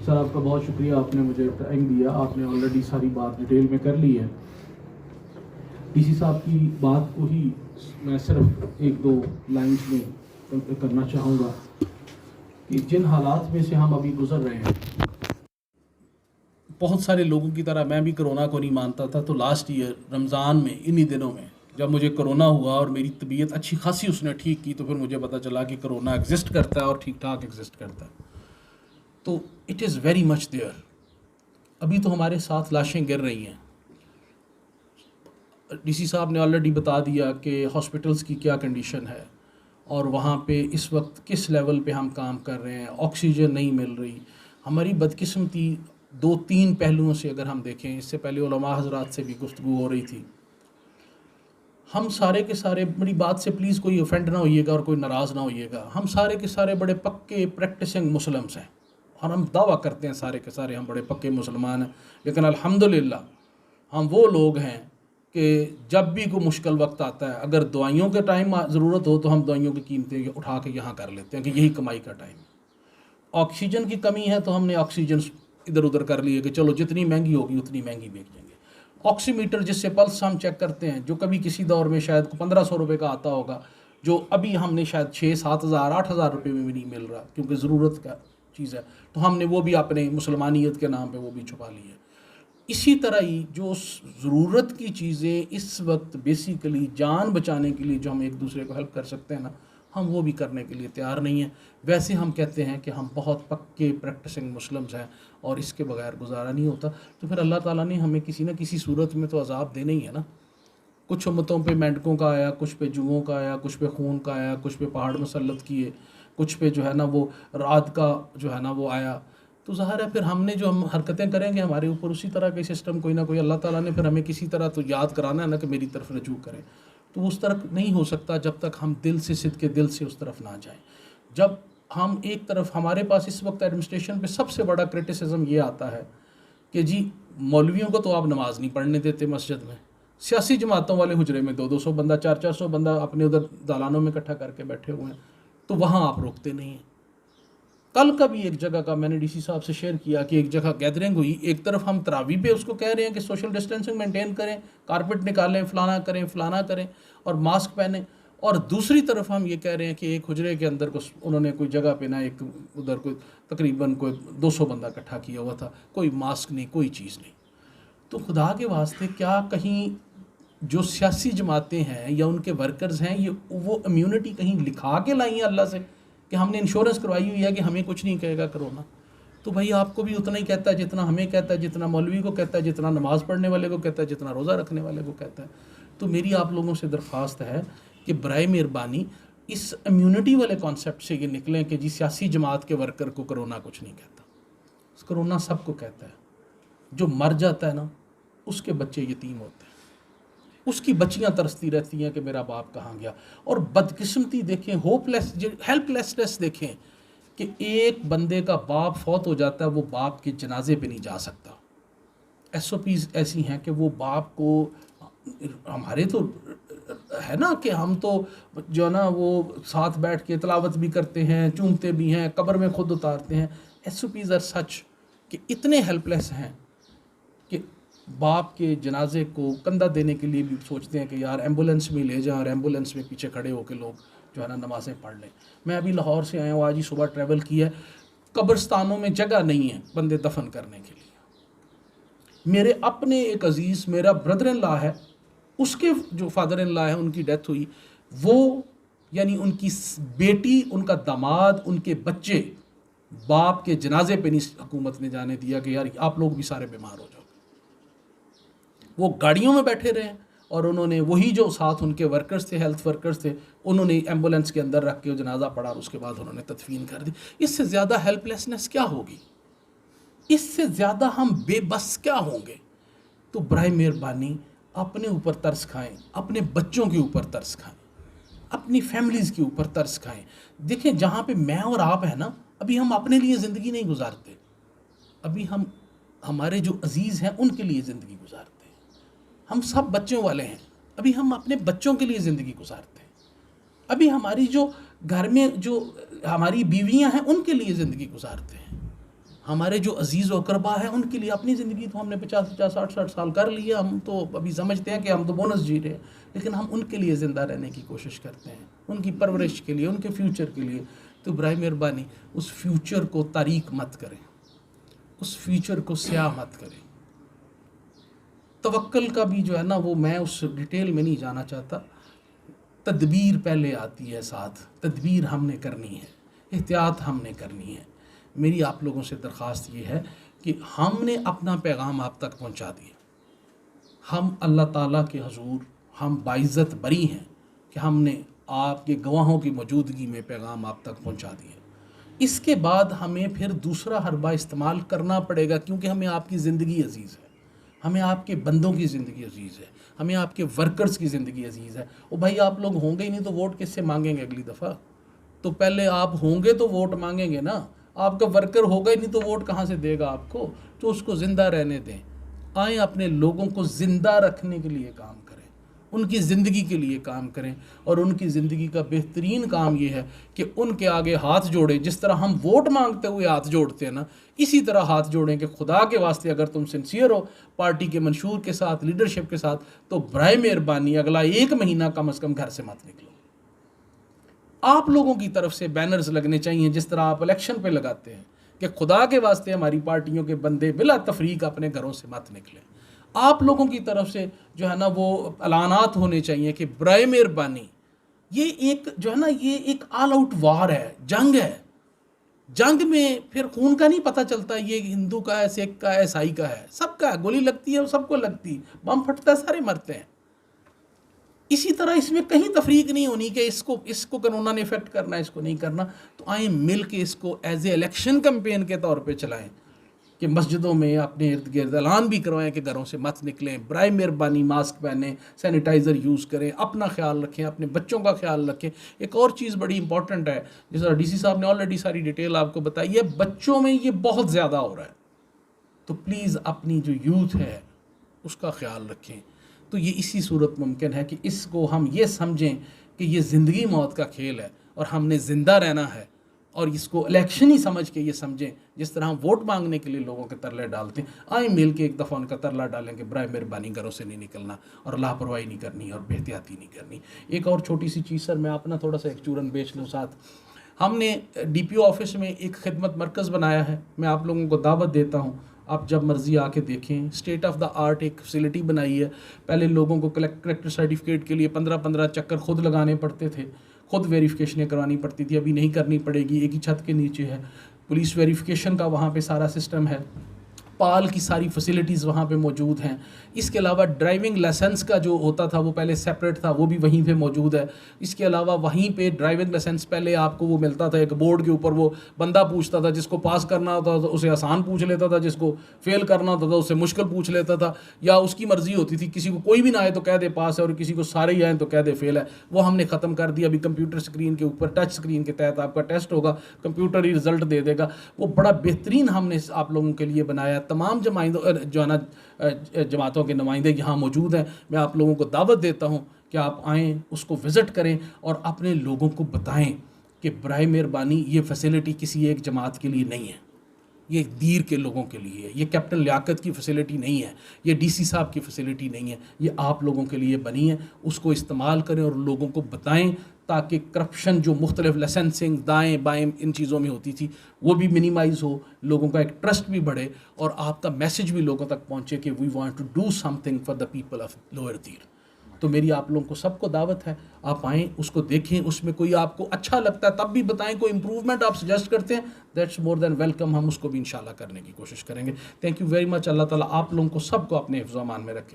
Sir आपका बहुत शुक्रिया, आपने मुझे टाइम दिया। आपने ऑलरेडी सारी बात डिटेल में कर ली है। डीसी साहब की बात को ही मैं सिर्फ एक दो लाइंस में करना चाहूँगा कि जिन हालात में से हम अभी गुजर रहे हैं, बहुत सारे लोगों की तरह मैं भी कोरोना को नहीं मानता था। तो लास्ट ईयर रमज़ान में, इन्हीं दिनों में जब मुझे कोरोना हुआ और मेरी तबीयत अच्छी खासी उसने ठीक की, तो फिर मुझे पता चला कि कोरोना एग्जिस्ट करता है और ठीक ठाक एग्जिस्ट करता है। तो it is very much there. अभी तो हमारे साथ लाशें गिर रही हैं। डीसी साहब ने ऑलरेडी बता दिया कि हॉस्पिटल्स की क्या कंडीशन है और वहाँ पे इस वक्त किस लेवल पे हम काम कर रहे हैं। ऑक्सीजन नहीं मिल रही। हमारी बदकिस्मती दो तीन पहलुओं से अगर हम देखें, इससे पहले उलमा हजरात से भी गुफ्तगू हो रही थी, हम सारे के सारे, बड़ी बात से प्लीज़ कोई ऑफेंड ना होइएगा और कोई नाराज़ ना होइएगा, हम सारे के सारे बड़े पक्के प्रैक्टिसिंग मुस्लिम्स हैं और हम दावा करते हैं सारे के सारे हम बड़े पक्के मुसलमान हैं। लेकिन अल्हम्दुलिल्लाह हम वो लोग हैं कि जब भी कोई मुश्किल वक्त आता है, अगर दवाइयों के टाइम ज़रूरत हो तो हम दवाइयों की कीमतें उठा के यहाँ कर लेते हैं कि यही कमाई का टाइम है। ऑक्सीजन की कमी है तो हमने ऑक्सीजन इधर उधर कर लिए कि चलो जितनी महंगी होगी उतनी महंगी बेच देंगे। ऑक्सीमीटर जिससे पल्स हम चेक करते हैं, जो कभी किसी दौर में शायद 1500 रुपये का आता होगा, जो अभी हमने शायद 6-7 हज़ार 8 हज़ार रुपये में भी नहीं मिल रहा क्योंकि ज़रूरत का चीज़ है, तो हमने वो भी अपने मुसलमानियत के नाम पे वो भी छुपा ली है। इसी तरह ही जो ज़रूरत की चीज़ें इस वक्त बेसिकली जान बचाने के लिए जो हम एक दूसरे को हेल्प कर सकते हैं ना, हम वो भी करने के लिए तैयार नहीं हैं। वैसे हम कहते हैं कि हम बहुत पक्के प्रैक्टिसिंग मुस्लिम्स हैं और इसके बगैर गुजारा नहीं होता। तो फिर अल्लाह ताला ने हमें किसी न किसी सूरत में तो अजाब देना ही है ना। कुछ उम्मतों पे मेंढकों का आया, कुछ पे जुओं का आया, कुछ पे खून का आया, कुछ पे पहाड़ मुसल्लत किए, कुछ पे जो है ना वो रात का जो है ना वो आया। तो ज़ाहिर है फिर हमने जो हम हरकतें करेंगे हमारे ऊपर उसी तरह के सिस्टम कोई ना कोई अल्लाह ताला ने फिर हमें किसी तरह तो याद कराना है ना कि मेरी तरफ रजू करें। तो उस तरफ नहीं हो सकता जब तक हम दिल से, सिद्ध के दिल से उस तरफ ना जाएं। जब हम एक तरफ, हमारे पास इस वक्त एडमिनिस्ट्रेशन पे सबसे बड़ा क्रिटिसिज्म ये आता है कि जी मौलवियों को तो आप नमाज़ नहीं पढ़ने देते मस्जिद में, सियासी जमातों वाले हुजरे में 200-200 बंदा, 400-400 बंदा अपने उधर दालानों में इकट्ठा करके बैठे हुए हैं, तो वहाँ आप रोकते नहीं हैं। कल का भी एक जगह का मैंने डीसी साहब से शेयर किया कि एक जगह गैदरिंग हुई, एक तरफ हम तरावी पे उसको कह रहे हैं कि सोशल डिस्टेंसिंग मेंटेन करें, कारपेट निकालें, फलाना करें और मास्क पहने, और दूसरी तरफ हम ये कह रहे हैं कि एक हुजरे के अंदर को उन्होंने कोई जगह पे ना एक उधर कोई तकरीबन कोई 200 बंदा इकट्ठा किया हुआ था, कोई मास्क नहीं, कोई चीज़ नहीं। तो खुदा के वास्ते क्या कहीं जो सियासी जमातें हैं या उनके वर्कर्स हैं, ये वो इम्यूनिटी कहीं लिखा के लाई है अल्लाह से कि हमने इंश्योरेंस करवाई हुई है कि हमें कुछ नहीं कहेगा कोरोना? तो भाई आपको भी उतना ही कहता है जितना हमें कहता है, जितना मौलवी को कहता है, जितना नमाज़ पढ़ने वाले को कहता है, जितना रोज़ा रखने वाले को कहता है। तो मेरी आप लोगों से दरख्वास्त है कि बराए मेहरबानी इस इम्यूनिटी वाले कॉन्सेप्ट से ये निकलें कि जी सियासी जमात के वर्कर को कोरोना कुछ नहीं कहता। कोरोना सबको कहता है। जो मर जाता है ना, उसके बच्चे यतीम होते हैं, उसकी बच्चियां तरसती रहती हैं कि मेरा बाप कहाँ गया। और बदकिस्मती देखें, होपलेस, हेल्पलेसनेस देखें कि एक बंदे का बाप फौत हो जाता है, वो बाप के जनाजे पे नहीं जा सकता। SOPs ऐसी हैं कि वो बाप को, हमारे तो है ना कि हम तो जो है ना वो साथ बैठ के तिलावत भी करते हैं, चूमते भी हैं, कब्र में खुद उतारते हैं। SOPs आर सच कि इतने हेल्पलेस हैं कि बाप के जनाजे को कंधा देने के लिए भी सोचते हैं कि यार एम्बुलेंस में ले जाएं और एम्बुलेंस में पीछे खड़े होकर लोग जो है ना नमाज़ें पढ़ लें। मैं अभी लाहौर से आया हूँ, आज ही सुबह ट्रैवल किया। कब्रस्तानों में जगह नहीं है बंदे दफन करने के लिए। मेरे अपने एक अजीज़, मेरा ब्रदर इन लॉ है, उसके जो फादर इन लॉ है उनकी डेथ हुई, वो यानी उनकी बेटी, उनका दामाद, उनके बच्चे बाप के जनाजे पे नहीं हुकूमत ने जाने दिया कि यार आप लोग भी सारे बीमार हो जाओ। वो गाड़ियों में बैठे रहे और उन्होंने वही जो साथ उनके वर्कर्स थे, हेल्थ वर्कर्स थे, उन्होंने एम्बुलेंस के अंदर रख के जनाजा पड़ा और उसके बाद उन्होंने तदफीन कर दी। इससे ज़्यादा हेल्पलेसनेस क्या होगी? इससे ज़्यादा हम बेबस क्या होंगे? तो बराए मेहरबानी अपने ऊपर तरस खाएं, अपने बच्चों के ऊपर तरस खाएं, अपनी फैमिलीज़ के ऊपर तरस खाएं। देखें जहाँ पे मैं और आप हैं ना, अभी हम अपने लिए ज़िंदगी नहीं गुजारते, अभी हम हमारे जो अजीज़ हैं उनके लिए ज़िंदगी गुजारते हैं। हम सब बच्चों वाले हैं, अभी हम अपने बच्चों के लिए ज़िंदगी गुजारते हैं। अभी हमारी जो घर में जो हमारी बीवियां हैं उनके लिए ज़िंदगी गुजारते हैं। हमारे जो अजीज़ व अक़रबा है उनके लिए अपनी ज़िंदगी तो हमने 50-50 60-60 साल कर लिया, हम तो अभी समझते हैं कि हम तो बोनस जी रहे हैं, लेकिन हम उनके लिए ज़िंदा रहने की कोशिश करते हैं, उनकी परवरिश के लिए, उनके फ्यूचर के लिए। तो बराए मेहरबानी उस फ्यूचर को तारीक मत करें, उस फ्यूचर को स्याह मत करें। तवक्कल का भी जो है ना, वो मैं उस डिटेल में नहीं जाना चाहता। तदबीर पहले आती है साथ, तदबीर हमने करनी है, एहतियात हमने करनी है। मेरी आप लोगों से दरख्वास्त ये है कि हमने अपना पैगाम आप तक पहुंचा दिया। हम अल्लाह ताला के हजूर हम बाइज़्ज़त बरी हैं कि हमने आपके गवाहों की मौजूदगी में पैगाम आप तक पहुंचा दिया। इसके बाद हमें फिर दूसरा हरबा इस्तेमाल करना पड़ेगा, क्योंकि हमें आपकी ज़िंदगी अजीज़ है, हमें आपके बंदों की ज़िंदगी अजीज़ है, हमें आपके वर्कर्स की ज़िंदगी अजीज़ है। ओ भाई, आप लोग होंगे ही नहीं तो वोट किससे मांगेंगे अगली दफ़ा? तो पहले आप होंगे तो वोट मांगेंगे ना। आपका वर्कर होगा ही नहीं तो वोट कहाँ से देगा आपको? तो उसको ज़िंदा रहने दें। आए अपने लोगों को ज़िंदा रखने के लिए काम करें, उनकी ज़िंदगी के लिए काम करें। और उनकी ज़िंदगी का बेहतरीन काम ये है कि उनके आगे हाथ जोड़ें। जिस तरह हम वोट मांगते हुए हाथ जोड़ते हैं ना, इसी तरह हाथ जोड़ें कि खुदा के वास्ते अगर तुम सिंसियर हो पार्टी के मंशूर के साथ, लीडरशिप के साथ, तो बराए मेहरबानी अगला 1 महीना कम अज़ कम घर से मत निकलो। आप लोगों की तरफ से बैनर्स लगने चाहिए जिस तरह आप इलेक्शन पे लगाते हैं कि खुदा के वास्ते हमारी पार्टियों के बंदे बिला तफरीक अपने घरों से मत निकलें। आप लोगों की तरफ से जो है ना वो ऐलानात होने चाहिए कि बराए मेहरबानी ये एक जो है ना ये एक ऑल आउट वार है, जंग है। जंग में फिर खून का नहीं पता चलता, ये हिंदू का है, सिख का है, ईसाई का है, सबका है। गोली लगती है, सबको लगती है, बम फटता है, सारे मरते हैं। इसी तरह इसमें कहीं तफरीक नहीं होनी कि इसको कानून ने इफेक्ट करना है, इसको नहीं करना। तो आए मिल के इसको एज ए इलेक्शन कैंपेन के तौर पे चलाएं कि मस्जिदों में अपने इर्द गिर्द ऐलान भी करवाएं कि घरों से मत निकलें, बराए मेहरबानी मास्क पहनें, सैनिटाइज़र यूज़ करें, अपना ख्याल रखें, अपने बच्चों का ख्याल रखें। एक और चीज़ बड़ी इंपॉर्टेंट है, जिस तरह DC साहब ने ऑलरेडी सारी डिटेल आपको बताई है, बच्चों में ये बहुत ज़्यादा हो रहा है। तो प्लीज़ अपनी जो यूथ है उसका ख्याल रखें। तो ये इसी सूरत मुमकिन है कि इसको हम ये समझें कि ये ज़िंदगी मौत का खेल है और हमने ज़िंदा रहना है, और इसको इलेक्शन ही समझ के ये समझें जिस तरह हम वोट मांगने के लिए लोगों के तरले डालते हैं। आए मिल के एक दफ़ा उनका तरला डालें कि बराए मेहरबानी घरों से नहीं निकलना और लापरवाही नहीं करनी और बेहतियाती नहीं करनी। एक और छोटी सी चीज़ सर, मैं अपना थोड़ा सा एक चूरन बेच लूँ साथ। हमने DPO ऑफिस में एक खिदमत मरकज़ बनाया है, मैं आप लोगों को दावत देता हूँ, आप जब मर्ज़ी आके देखें। स्टेट ऑफ द आर्ट एक फैसिलिटी बनाई है। पहले लोगों को कलेक्टर सर्टिफिकेट के लिए 15-15 चक्कर खुद लगाने पड़ते थे, खुद वेरिफिकेशनें करवानी पड़ती थी, अभी नहीं करनी पड़ेगी, एक ही छत के नीचे है। पुलिस वेरिफिकेशन का वहाँ पे सारा सिस्टम है, पाल की सारी फैसिलिटीज़ वहाँ पे मौजूद हैं। इसके अलावा ड्राइविंग लाइसेंस का जो होता था वो पहले सेपरेट था, वो भी वहीं पे मौजूद है। इसके अलावा वहीं पे ड्राइविंग लाइसेंस पहले आपको वो मिलता था एक बोर्ड के ऊपर, वो बंदा पूछता था, जिसको पास करना होता था उसे आसान पूछ लेता था, जिसको फेल करना होता था उससे मुश्किल पूछ लेता था, या उसकी मर्ज़ी होती थी, किसी को कोई भी ना आए तो कह दे पास है और किसी को सारे ही आए तो कह दे फेल है। वो हमने ख़त्म कर दिया। अभी कंप्यूटर स्क्रीन के ऊपर टच स्क्रीन के तहत आपका टेस्ट होगा, कंप्यूटर ही रिज़ल्ट दे देगा। वो बड़ा बेहतरीन हमने आप लोगों के लिए बनाया। तमाम जो है ना जमातों के नुमाइंदे यहाँ मौजूद हैं। मैं आप लोगों को दावत देता हूँ कि आप आएँ, उसको विज़िट करें और अपने लोगों को बताएं कि बराए मेहरबानी ये फैसिलिटी किसी एक जमात के लिए नहीं है, ये दीर के लोगों के लिए है। ये कैप्टन लियाकत की फ़ैसिलिटी नहीं है, ये DC साहब की फ़ैसिलिटी नहीं है, ये आप लोगों के लिए बनी है। उसको इस्तेमाल करें और लोगों को बताएं ताकि करप्शन जो मुख्तलिफ लाइसेंसिंग दाएँ बाएँ इन चीज़ों में होती थी वो भी मिनिमाइज़ हो, लोगों का एक ट्रस्ट भी बढ़े और आपका मैसेज भी लोगों तक पहुँचे कि we want to do something for the people of lower tier. तो मेरी आप लोगों को सबको दावत है, आप आएँ, उसको देखें, उसमें कोई आपको अच्छा लगता है तब भी बताएं, कोई इम्प्रूवमेंट आप सजेस्ट करते हैं दैट्स मोर देन वेलकम, हम उसको भी इंशाल्लाह करने की कोशिश करेंगे। Thank you very much. अल्लाह ताला आप लोगों को सबको अपने हिफ्ज़-ओ-अमान में रखे।